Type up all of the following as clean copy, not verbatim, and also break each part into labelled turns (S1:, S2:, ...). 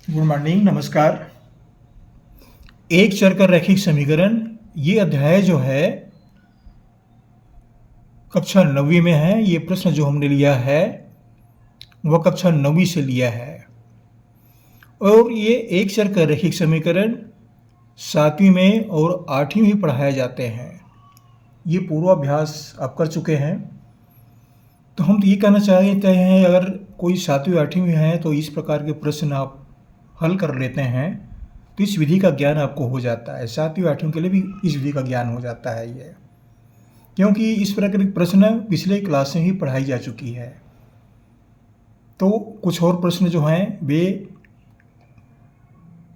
S1: Good morning, नमस्कार। एक चर का रैखिक समीकरण, ये अध्याय जो है कक्षा 9वीं में है। ये प्रश्न जो हमने लिया है वह कक्षा 9वीं से लिया है और ये एक चर का रैखिक समीकरण 7वीं में और 8वीं में पढ़ाए जाते हैं। ये पूर्वाभ्यास आप कर चुके हैं। तो हम तो ये कहना चाहते हैं, अगर कोई 7वीं 8वीं में है तो इस प्रकार के प्रश्न आप हल कर लेते हैं तो इस विधि का ज्ञान आपको हो जाता है। 7वीं 8वीं के लिए भी इस विधि का ज्ञान हो जाता है ये, क्योंकि इस प्रकार के प्रश्न पिछले क्लास में ही पढ़ाई जा चुकी है। तो कुछ और प्रश्न जो हैं वे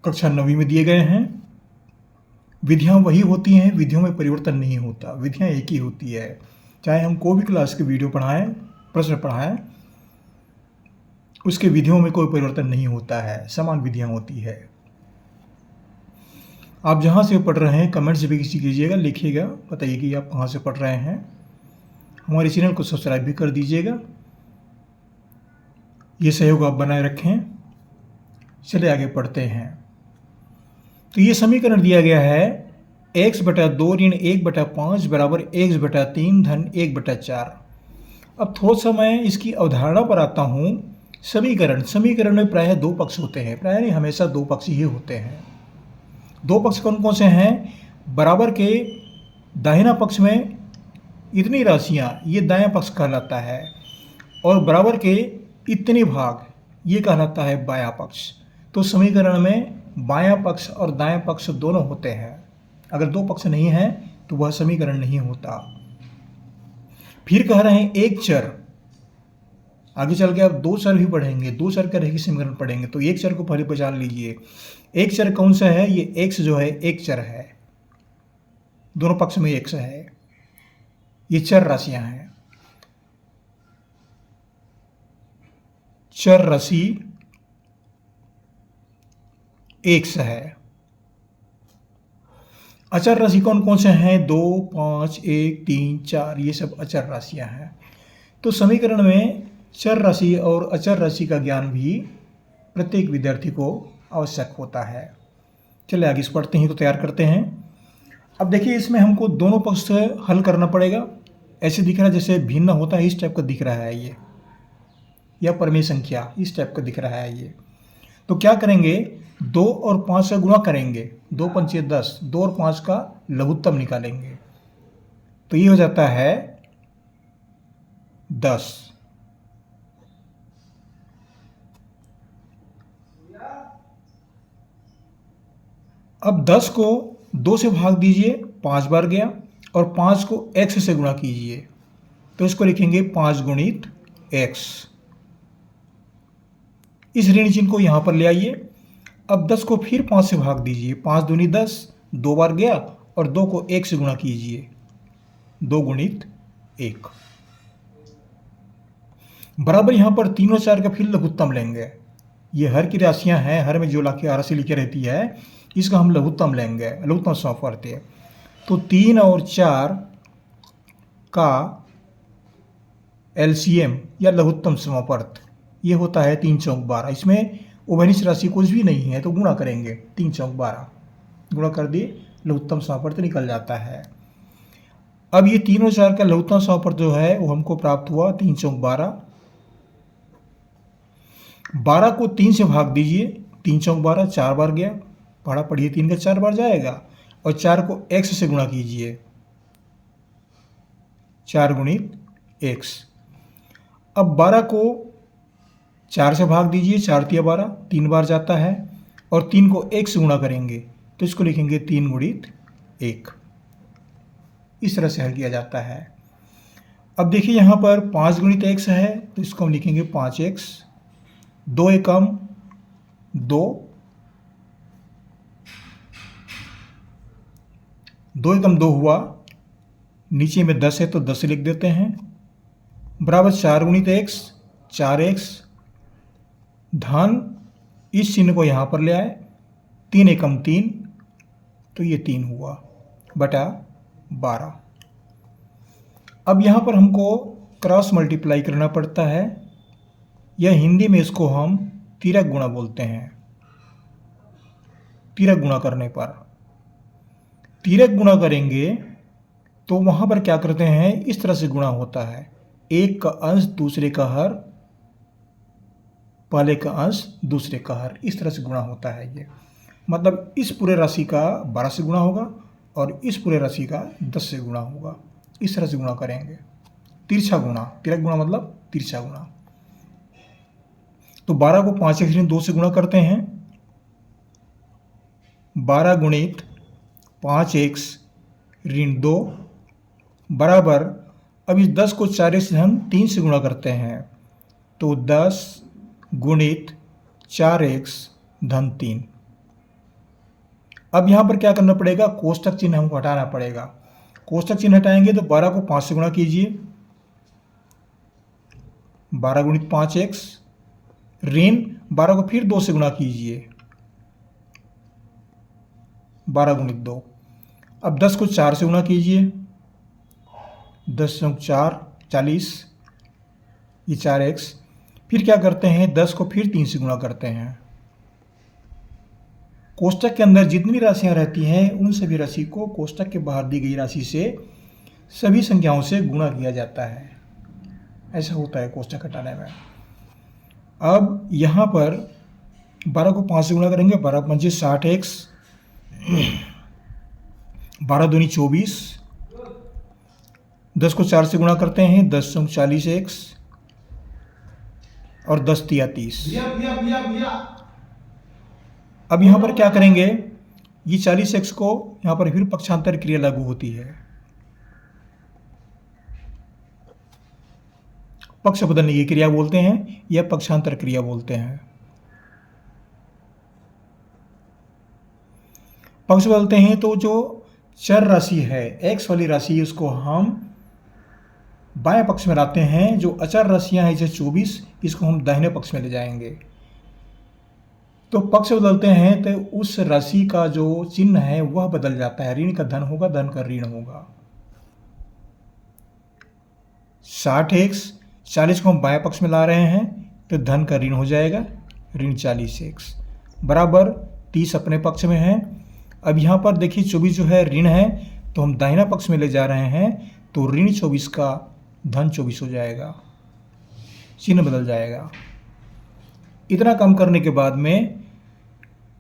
S1: कक्षा 9वीं में दिए गए हैं। विधियां वही होती हैं, विधियों में परिवर्तन नहीं होता, विधियां एक ही होती है। चाहे हम कोई भी क्लास की वीडियो पढ़ाएं, प्रश्न पढ़ाएं, उसके विधियों में कोई परिवर्तन नहीं होता है, समान विधियां होती है। आप जहाँ से पढ़ रहे हैं कमेंट्स भी कीजिएगा, लिखिएगा, बताइए कि आप कहाँ से पढ़ रहे हैं। हमारे चैनल को सब्सक्राइब भी कर दीजिएगा। ये सहयोग आप बनाए रखें। चले आगे पढ़ते हैं। तो ये समीकरण दिया गया है x/2 ऋण 1/5 बराबर x/3 धन 1/4। अब थोड़ा सा मैं इसकी अवधारणा पर आता हूँ। समीकरण में प्रायः दो पक्ष होते हैं, प्रायः नहीं, हमेशा दो पक्ष ही होते हैं। दो पक्ष कौन कौन से हैं? बराबर के दाहिना पक्ष में इतनी राशियां, ये दायां पक्ष कहलाता है, और बराबर के इतने भाग, ये कहलाता है बायां पक्ष। तो समीकरण में बायां पक्ष और दायां पक्ष दोनों होते हैं। अगर दो पक्ष नहीं है तो वह समीकरण नहीं होता। फिर कह रहे हैं एक चर, आगे चल के आप दो चर भी पढ़ेंगे, दो चर का रैखिक समीकरण पढ़ेंगे। तो एक चर को पहले पहचान लीजिए। एक चर कौन सा है? ये एक्स जो है एक चर है, दोनों पक्ष में एक्स है, ये चर राशियां हैं। चर राशि एक्स है। अचर राशि कौन कौन से हैं? 2, 5, 1, 3, 4, ये सब अचर राशियां हैं। तो समीकरण में चर राशि और अचर राशि का ज्ञान भी प्रत्येक विद्यार्थी को आवश्यक होता है। चलिए आगे इस पढ़ते हैं, तो तैयार करते हैं। अब देखिए, इसमें हमको दोनों पक्ष से हल करना पड़ेगा। ऐसे दिख रहा है जैसे भिन्न होता है, इस टाइप का दिख रहा है ये, या परमेय संख्या इस टाइप का दिख रहा है ये। तो क्या करेंगे? 2 और 5 का गुणा करेंगे, 2 पंचे 10, 2 और 5 का लघुत्तम निकालेंगे, तो ये हो जाता है 10। अब 10 को 2 से भाग दीजिए, 5 बार गया, और 5 को x से गुणा कीजिए, तो इसको लिखेंगे 5 गुणित x। इस ऋण चिन्ह को यहां पर ले आइए। अब 10 को फिर 5 से भाग दीजिए, 5 दूनी 10, 2 बार गया, और 2 को 1 से गुणा कीजिए, 2 गुणित 1 बराबर। यहां पर तीनों चार का फिर लघुत्तम लेंगे। ये हर की राशियां हैं, हर में जो राशि लिखी रहती है इसका हम लघुत्तम लेंगे, लघुत्तम समापवर्ती है। तो 3 और 4 का एलसीएम या लघुत्तम समापवर्त ये होता है 3 चौक 12। इसमें उभयनिष्ठ राशि कुछ भी नहीं है तो गुणा करेंगे, 3 चौक 12 गुणा कर दिए, लघुत्तम समापवर्त निकल जाता है। अब ये 3 और 4 का लघुत्तम समापवर्त जो है वो हमको प्राप्त हुआ 3 चौक 12। 12 को 3 से भाग दीजिए, 3 चौक 12, 4 बार गया, पढ़ा पढ़िए, 3 का 4 बार जाएगा, और 4 को x से गुणा कीजिए, 4 गुणित x। अब 12 को 4 से भाग दीजिए, 4 तिया 12, 3 बार जाता है, और 3 को 1 से गुणा करेंगे तो इसको लिखेंगे 3 गुणित 1। इस तरह से हल किया जाता है। अब देखिए यहाँ पर 5 गुणित x है तो इसको हम लिखेंगे 5x, 2 एकम 2, 2 एकम 2 हुआ, नीचे में 10 है तो 10 लिख देते हैं, बराबर 4 गुणित x, 4x, धन इस चिन्ह को यहाँ पर ले आए, 3 एकम 3, तो ये 3 हुआ बटा 12। अब यहाँ पर हमको क्रॉस मल्टीप्लाई करना पड़ता है, या हिंदी में इसको हम तिरक गुणा बोलते हैं। तिर्यक गुणा करने पर। तिर्यक गुणा करेंगे तो वहाँ पर क्या करते हैं, इस तरह से गुणा होता है, एक का अंश दूसरे का हर, पहले का अंश दूसरे का हर, इस तरह से गुणा होता है ये। मतलब इस पूरे राशि का 12 से गुणा होगा और इस पूरे राशि का 10 से गुणा होगा, इस तरह से गुणा करेंगे। तिरछा गुणा, तिर्यक गुणा मतलब तिरछा गुणा। तो 12 को 5x ऋण 2 से गुणा करते हैं, 12 गुणित 5x ऋण 2 बराबर, अब इस 10 को 4x धन 3 से गुणा करते हैं, तो 10 गुणित 4x धन 3। अब यहाँ पर क्या करना पड़ेगा, कोष्टक चिन्ह हमको हटाना पड़ेगा। कोष्टक चिन्ह हटाएंगे तो 12 को 5 से गुणा कीजिए, 12 गुणित 5x ऋण 12 को फिर 2 से गुणा कीजिए, 12 गुणित 2। अब 10 को 4 से गुणा कीजिए, 10 × 4 40, ये 4x। फिर क्या करते हैं, 10 को फिर 3 से गुणा करते हैं। कोष्टक के अंदर जितनी राशियां रहती हैं उन सभी राशि को कोष्टक के बाहर दी गई राशि से सभी संख्याओं से गुणा किया जाता है। ऐसा होता है कोष्टक हटाने में। अब यहाँ पर 12 को 5 से गुणा करेंगे, 12 × 5 = 60x, 12 दूनी 24, 10 को 4 से गुणा करते हैं, 10 × 40x और 10 × 30। अब यहाँ पर क्या करेंगे, ये 40x को यहाँ पर फिर पक्षांतर क्रिया लागू होती है, पक्ष बदलने की क्रिया बोलते हैं या पक्षांतर क्रिया बोलते हैं। पक्ष बदलते हैं तो जो चर राशि है, x वाली राशि, उसको हम बाएं पक्ष में लाते हैं। जो अचर राशियां हैं जैसे 24, इसको हम दाहिने पक्ष में ले जाएंगे। तो पक्ष बदलते हैं तो उस राशि का जो चिन्ह है वह बदल जाता है, ऋण का धन होगा, धन का ऋण होगा। 60x, 40 को हम बाएं पक्ष में ला रहे हैं तो धन का ऋण हो जाएगा, ऋण 40x बराबर 30 अपने पक्ष में है। अब यहाँ पर देखिए 24 जो है ऋण है, तो हम दाहिना पक्ष में ले जा रहे हैं, तो ऋण 24 का धन 24 हो जाएगा, चिन्ह बदल जाएगा। इतना कम करने के बाद में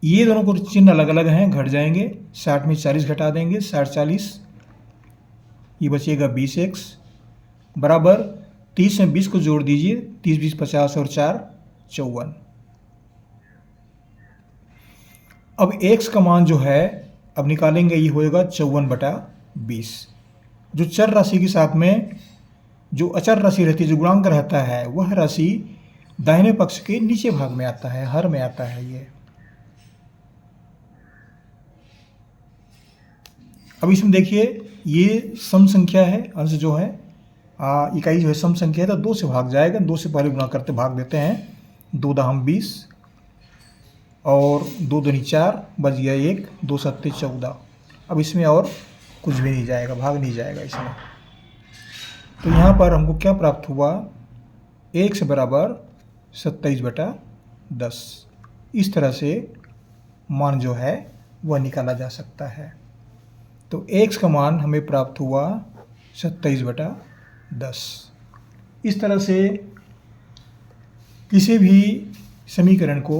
S1: ये दोनों को चिन्ह अलग अलग हैं, घट जाएंगे। 60 में 40 घटा देंगे, 60 40, ये बचेगा 20x बराबर 30 में 20 को जोड़ दीजिए, 30 20 50 और 4 54। अब x का मान जो है अब निकालेंगे, ये होएगा 54/20। जो चर राशि के साथ में जो अचर राशि रहती है, जो गुणांक रहता है, वह राशि दाहिने पक्ष के नीचे भाग में आता है, हर में आता है ये। अब इसमें देखिए ये सम संख्या है, अंश जो है इकाई जो है सम संख्या है, तो 2 से भाग जाएगा। 2 से पहले गुणा करते भाग देते हैं, 2 दाहम 20 और 2 दूनी 4, बच गया 1, 2 सत्ते 14। अब इसमें और कुछ भी नहीं जाएगा, भाग नहीं जाएगा इसमें। तो यहाँ पर हमको क्या प्राप्त हुआ, x बराबर 27/10। इस तरह से मान जो है वह निकाला जा सकता है। तो x का मान हमें प्राप्त हुआ 27/10। इस तरह से किसी भी समीकरण को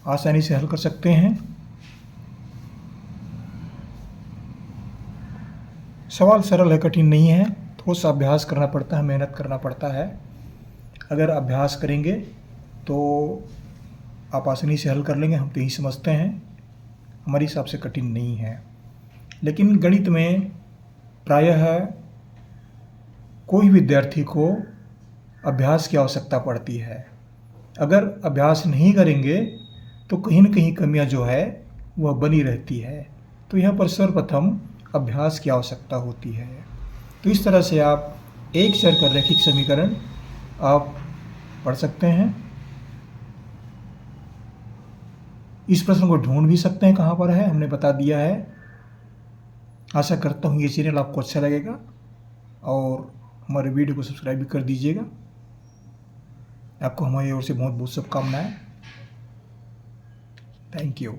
S1: आसानी से हल कर सकते हैं। सवाल सरल है, कठिन नहीं है, थोड़ा सा अभ्यास करना पड़ता है, मेहनत करना पड़ता है। अगर अभ्यास करेंगे तो आप आसानी से हल कर लेंगे, हम तो यही समझते हैं। हमारे हिसाब से कठिन नहीं है, लेकिन गणित में प्रायः कोई विद्यार्थी को अभ्यास की आवश्यकता पड़ती है। अगर अभ्यास नहीं करेंगे तो कहीं न कहीं कमियां जो है वह बनी रहती है। तो यहाँ पर सर्वप्रथम अभ्यास की आवश्यकता होती है। तो इस तरह से आप एक चर का रैखिक समीकरण आप पढ़ सकते हैं। इस प्रश्न को ढूंढ भी सकते हैं कहाँ पर है, हमने बता दिया है। आशा करता हूँ ये चैनल आपको अच्छा लगेगा और हमारे वीडियो को सब्सक्राइब भी कर दीजिएगा। आपको हमारी ओर से बहुत बहुत शुभकामनाएं। Thank you.